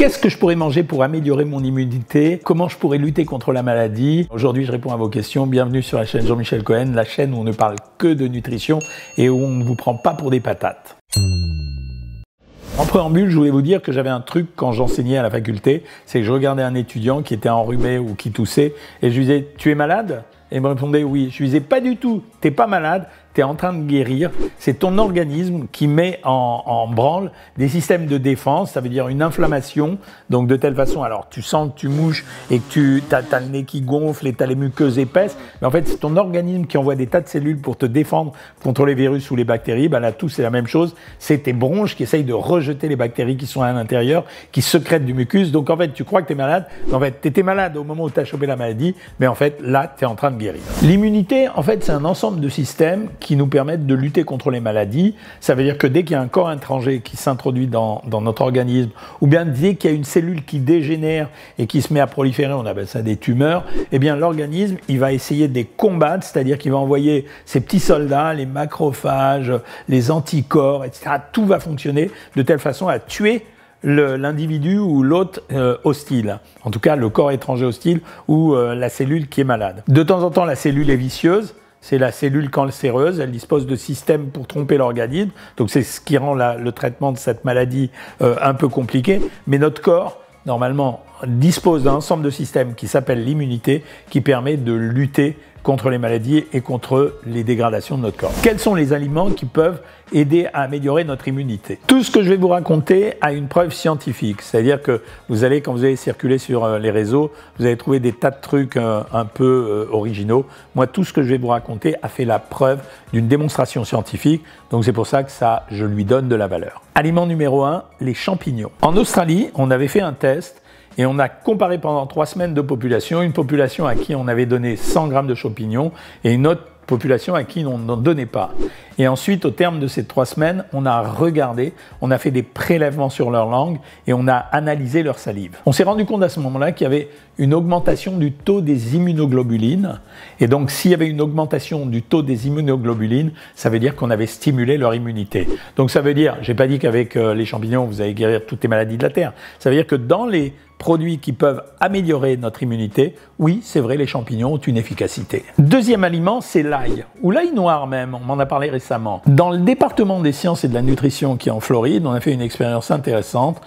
Qu'est-ce que je pourrais manger pour améliorer mon immunité? Comment je pourrais lutter contre la maladie? Aujourd'hui, je réponds à vos questions. Bienvenue sur la chaîne Jean-Michel Cohen, la chaîne où on ne parle que de nutrition et où on ne vous prend pas pour des patates. En préambule, je voulais vous dire que j'avais un truc quand j'enseignais à la faculté, c'est que je regardais un étudiant qui était enrhumé ou qui toussait et je lui disais « Tu es malade ?» Et il me répondait « Oui ». Je lui disais « Pas du tout, t'es pas malade, tu es en train de guérir, c'est ton organisme qui met en branle des systèmes de défense, ça veut dire une inflammation, donc de telle façon, alors tu sens que tu mouches et que tu as le nez qui gonfle et tu as les muqueuses épaisses, mais en fait c'est ton organisme qui envoie des tas de cellules pour te défendre contre les virus ou les bactéries. Ben là tout c'est la même chose, c'est tes bronches qui essayent de rejeter les bactéries qui sont à l'intérieur, qui sécrètent du mucus, donc en fait tu crois que tu es malade, mais en fait tu étais malade au moment où tu as chopé la maladie, mais en fait là tu es en train de guérir. L'immunité en fait c'est un ensemble de systèmes qui nous permettent de lutter contre les maladies. Ça veut dire que dès qu'il y a un corps étranger qui s'introduit dans notre organisme, ou bien dès qu'il y a une cellule qui dégénère et qui se met à proliférer, on appelle ça des tumeurs, eh bien l'organisme, il va essayer de les combattre, c'est-à-dire qu'il va envoyer ses petits soldats, les macrophages, les anticorps, etc. Tout va fonctionner de telle façon à tuer l'individu ou l'hôte hostile, en tout cas le corps étranger hostile ou la cellule qui est malade. De temps en temps, la cellule est vicieuse. C'est la cellule cancéreuse, elle dispose de systèmes pour tromper l'organisme, donc c'est ce qui rend le traitement de cette maladie un peu compliqué, mais notre corps, normalement, dispose d'un ensemble de systèmes qui s'appelle l'immunité, qui permet de lutter contre les maladies et contre les dégradations de notre corps. Quels sont les aliments qui peuvent aider à améliorer notre immunité? Tout ce que je vais vous raconter a une preuve scientifique, c'est-à-dire que vous allez, quand vous allez circuler sur les réseaux, vous allez trouver des tas de trucs un peu originaux. Moi, tout ce que je vais vous raconter a fait la preuve d'une démonstration scientifique, donc c'est pour ça que je lui donne de la valeur. Aliment numéro 1, les champignons. En Australie, on avait fait un test et on a comparé pendant 3 semaines de populations, une population à qui on avait donné 100 grammes de champignons et une autre population à qui on n'en donnait pas. Et ensuite, au terme de ces 3 semaines, on a regardé, on a fait des prélèvements sur leur langue et on a analysé leur salive. On s'est rendu compte à ce moment-là qu'il y avait une augmentation du taux des immunoglobulines. Et donc, s'il y avait une augmentation du taux des immunoglobulines, ça veut dire qu'on avait stimulé leur immunité. Donc, ça veut dire, j'ai pas dit qu'avec les champignons, vous allez guérir toutes les maladies de la Terre. Ça veut dire que dans les produits qui peuvent améliorer notre immunité, oui, c'est vrai, les champignons ont une efficacité. Deuxième aliment, c'est l'ail, ou l'ail noir même, on m'en a parlé récemment. Dans le département des sciences et de la nutrition qui est en Floride, on a fait une expérience intéressante.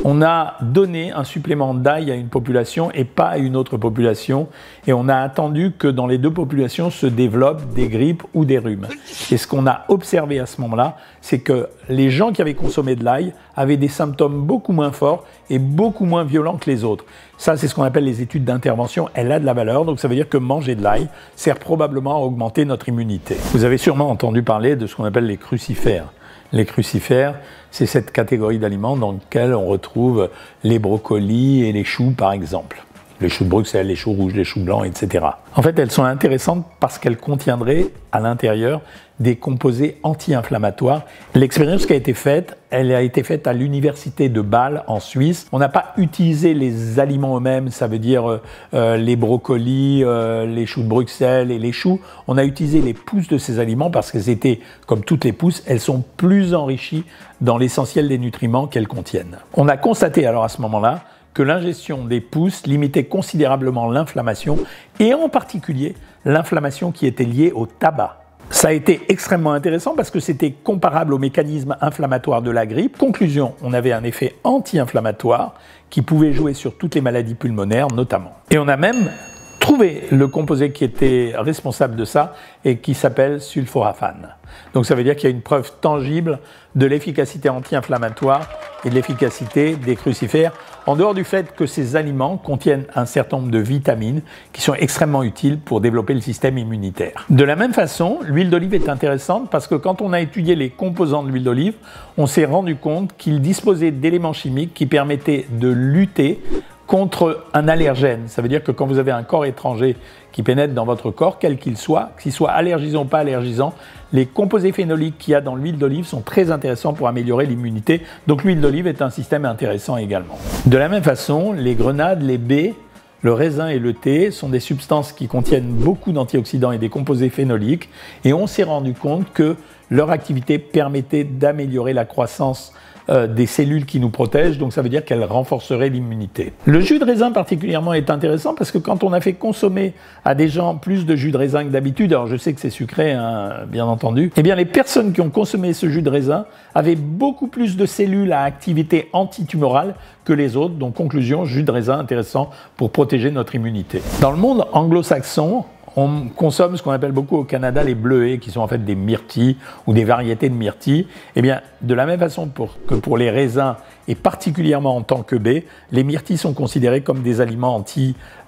On a donné un supplément d'ail à une population et pas à une autre population, et on a attendu que dans les deux populations se développent des grippes ou des rhumes. Et ce qu'on a observé à ce moment-là, c'est que les gens qui avaient consommé de l'ail avaient des symptômes beaucoup moins forts et beaucoup moins violents que les autres. Ça, c'est ce qu'on appelle les études d'intervention. Elle a de la valeur, donc ça veut dire que manger de l'ail sert probablement à augmenter notre immunité. Vous avez sûrement entendu parler de ce qu'on appelle les crucifères. Les crucifères, c'est cette catégorie d'aliments dans laquelle on retrouve les brocolis et les choux, par exemple. Les choux de Bruxelles, les choux rouges, les choux blancs, etc. En fait, elles sont intéressantes parce qu'elles contiendraient à l'intérieur des composés anti-inflammatoires. L'expérience qui a été faite, elle a été faite à l'université de Bâle en Suisse. On n'a pas utilisé les aliments eux-mêmes, ça veut dire les brocolis, les choux de Bruxelles et les choux. On a utilisé les pousses de ces aliments parce qu'elles étaient, comme toutes les pousses, elles sont plus enrichies dans l'essentiel des nutriments qu'elles contiennent. On a constaté alors à ce moment-là que l'ingestion des pousses limitait considérablement l'inflammation et en particulier l'inflammation qui était liée au tabac. Ça a été extrêmement intéressant parce que c'était comparable au mécanisme inflammatoire de la grippe. Conclusion, on avait un effet anti-inflammatoire qui pouvait jouer sur toutes les maladies pulmonaires notamment. Et on a même trouvé le composé qui était responsable de ça et qui s'appelle sulforaphane. Donc ça veut dire qu'il y a une preuve tangible de l'efficacité anti-inflammatoire et de l'efficacité des crucifères, en dehors du fait que ces aliments contiennent un certain nombre de vitamines qui sont extrêmement utiles pour développer le système immunitaire. De la même façon, l'huile d'olive est intéressante parce que quand on a étudié les composants de l'huile d'olive, on s'est rendu compte qu'il disposait d'éléments chimiques qui permettaient de lutter contre un allergène. Ça veut dire que quand vous avez un corps étranger qui pénètre dans votre corps, quel qu'il soit allergisant ou pas allergisant, les composés phénoliques qu'il y a dans l'huile d'olive sont très intéressants pour améliorer l'immunité. Donc l'huile d'olive est un système intéressant également. De la même façon, les grenades, les baies, le raisin et le thé sont des substances qui contiennent beaucoup d'antioxydants et des composés phénoliques, et on s'est rendu compte que leur activité permettait d'améliorer la croissance des cellules qui nous protègent, donc ça veut dire qu'elle renforcerait l'immunité. Le jus de raisin particulièrement est intéressant parce que quand on a fait consommer à des gens plus de jus de raisin que d'habitude, alors je sais que c'est sucré, hein, bien entendu, eh bien les personnes qui ont consommé ce jus de raisin avaient beaucoup plus de cellules à activité antitumorale que les autres, donc conclusion, jus de raisin intéressant pour protéger notre immunité. Dans le monde anglo-saxon, on consomme ce qu'on appelle beaucoup au Canada les bleuets, qui sont en fait des myrtilles ou des variétés de myrtilles. Eh bien, de la même façon que pour les raisins, et particulièrement en tant que baies, les myrtilles sont considérées comme des aliments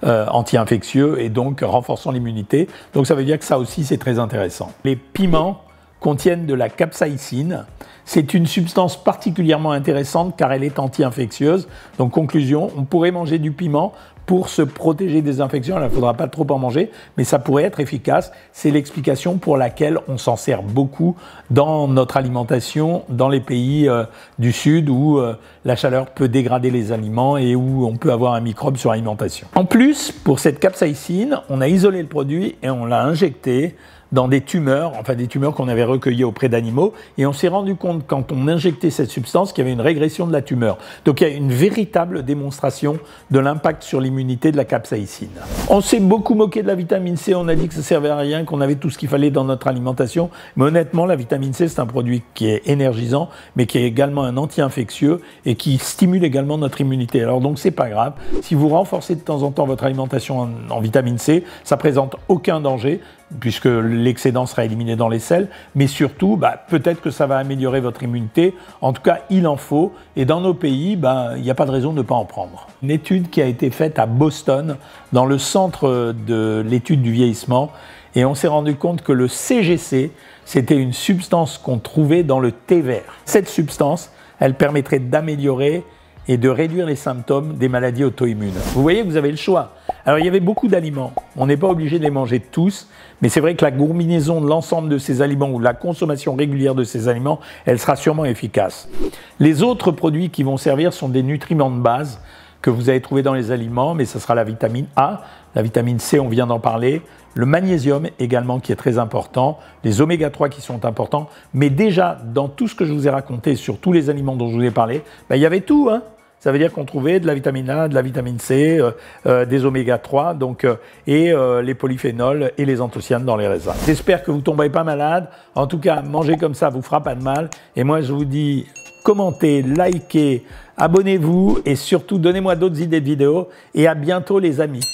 anti-infectieux et donc renforçant l'immunité. Donc ça veut dire que ça aussi c'est très intéressant. Les piments contiennent de la capsaïcine. C'est une substance particulièrement intéressante car elle est anti-infectieuse. Donc conclusion, on pourrait manger du piment pour se protéger des infections. Il ne faudra pas trop en manger, mais ça pourrait être efficace. C'est l'explication pour laquelle on s'en sert beaucoup dans notre alimentation, dans les pays du Sud où la chaleur peut dégrader les aliments et où on peut avoir un microbe sur l'alimentation. En plus, pour cette capsaïcine, on a isolé le produit et on l'a injecté dans des tumeurs, enfin des tumeurs qu'on avait recueillies auprès d'animaux, et on s'est rendu compte quand on injectait cette substance qu'il y avait une régression de la tumeur. Donc il y a une véritable démonstration de l'impact sur l'immunité de la capsaïcine. On s'est beaucoup moqué de la vitamine C, on a dit que ça servait à rien, qu'on avait tout ce qu'il fallait dans notre alimentation, mais honnêtement la vitamine C c'est un produit qui est énergisant, mais qui est également un anti-infectieux et qui stimule également notre immunité. Alors donc c'est pas grave, si vous renforcez de temps en temps votre alimentation en vitamine C, ça présente aucun danger, puisque l'excédent sera éliminé dans les selles, mais surtout, peut-être que ça va améliorer votre immunité. En tout cas, il en faut. Et dans nos pays, il n'y a pas de raison de ne pas en prendre. Une étude qui a été faite à Boston, dans le centre de l'étude du vieillissement, et on s'est rendu compte que le CGC, c'était une substance qu'on trouvait dans le thé vert. Cette substance, elle permettrait d'améliorer et de réduire les symptômes des maladies auto-immunes. Vous voyez que vous avez le choix. Alors il y avait beaucoup d'aliments, on n'est pas obligé de les manger tous, mais c'est vrai que la gourmanaison de l'ensemble de ces aliments ou la consommation régulière de ces aliments, elle sera sûrement efficace. Les autres produits qui vont servir sont des nutriments de base que vous allez trouver dans les aliments, mais ce sera la vitamine A, la vitamine C, on vient d'en parler, le magnésium également qui est très important, les oméga 3 qui sont importants, mais déjà dans tout ce que je vous ai raconté sur tous les aliments dont je vous ai parlé, il y avait tout, hein. Ça veut dire qu'on trouvait de la vitamine A, de la vitamine C, des oméga 3 et les polyphénols et les anthocyanes dans les raisins. J'espère que vous ne tomberez pas malade. En tout cas, manger comme ça vous fera pas de mal. Et moi, je vous dis, commentez, likez, abonnez-vous et surtout, donnez-moi d'autres idées de vidéos. Et à bientôt les amis.